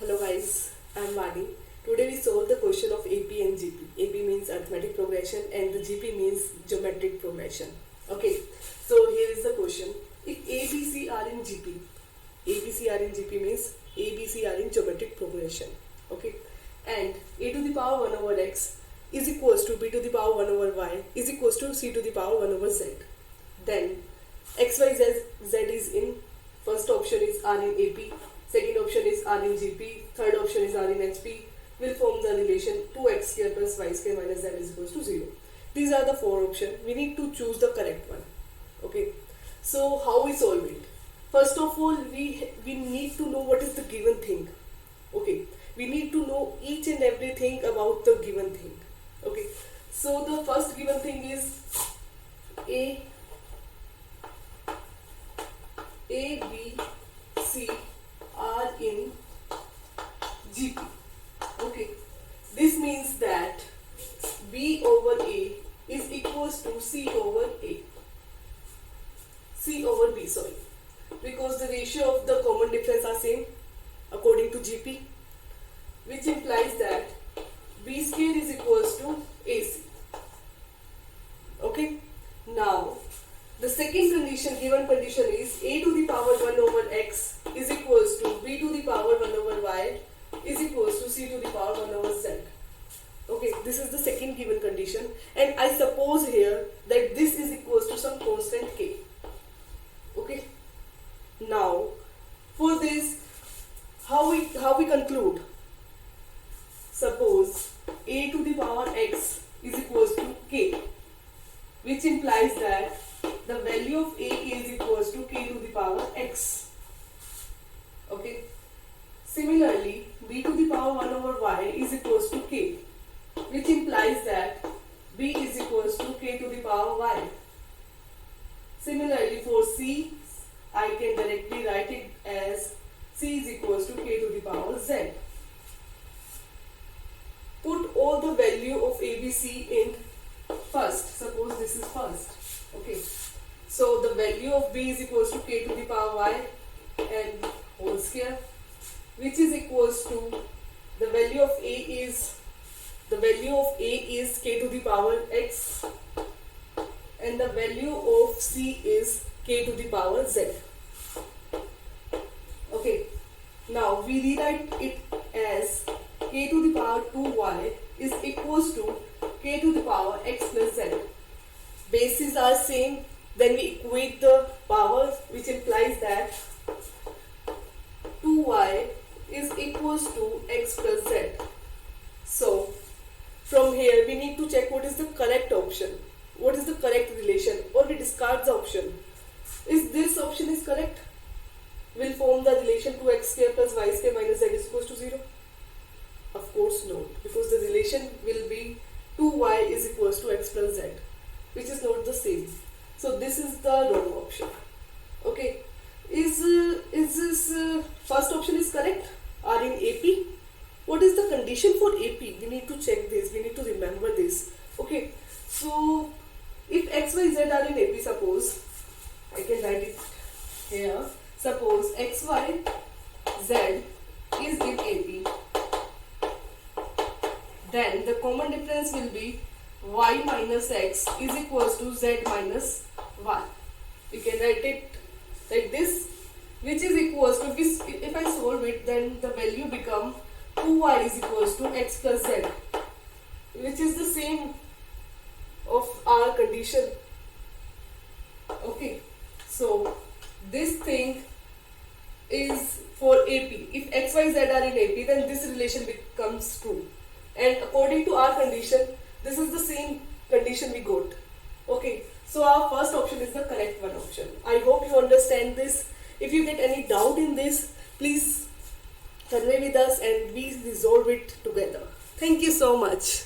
Hello guys, I am Vani. Today we solve the question of AP and GP. AP means arithmetic progression and the GP means geometric progression. Okay, so here is the question. If ABC are in GP, ABC are in GP means ABC are in geometric progression. Okay, and a to the power 1 over x is equals to b to the power 1 over y is equals to c to the power 1 over z. Then x, y, z is in, first option is R in AP, second option is R in GP, third option is R in HP, will form the relation 2x square plus y square minus z is equals to 0. These are the four options. We need to choose the correct one. Okay. So how we solve it? First of all, we need to know what is the given thing. Okay. We need to know each and everything about the given thing. Okay. So the first given thing is A, B, C are in GP. Okay. This means that B over A is equals to C over A. C over B, sorry. Because the ratio of the common difference are same according to GP, which implies that B square is equals to AC. Okay. Now, the second condition, given condition is a to the power 1 over x is equals to b to the power 1 over y is equals to c to the power 1 over z. Okay, this is the second given condition, and I suppose here that this is equals to some constant k. Okay. Now, for this, how we conclude? Suppose a to the power x is equals to k, which implies that the value of a is equals to k to the power x. Okay. Similarly, b to the power 1 over y is equals to k, which implies that b is equals to k to the power y. Similarly, for c, I can directly write it as c is equals to k to the power z. Put all the value of ABC in first. Suppose this is first. Okay. So the value of b is equals to k to the power y and whole square, which is equals to the value of a is k to the power x and the value of c is k to the power z. Okay. Now we rewrite it as k to the power 2y is equals to k to the power x plus z. Bases are same, then we equate the powers, which implies that 2y is equals to x plus z. So from here we need to check what is the correct option, what is the correct relation, or we discard the option. Is this option is correct? Will form the relation 2x square plus y square minus z is equals to 0? Of course not, because the relation will be 2y is equals to x plus z, which is not the same. So this is the wrong option. Okay. Is this first option is correct? Are in AP? What is the condition for AP? We need to check this. We need to remember this. Okay. So if x, y, z are in AP, suppose I can write it here. Suppose x, y, z is in AP. Then the common difference will be y minus x is equals to z minus y. You can write it like this, which is equals to, if I solve it, then the value become 2y is equals to x plus z, which is the same of our condition. Okay. So this thing is for AP. If x, y, z are in AP, then this relation becomes true. And according to our condition, this is the same condition we got. Okay. So our first option is the correct one option. I hope you understand this. If you get any doubt in this, please convey with us and we resolve it together. Thank you so much.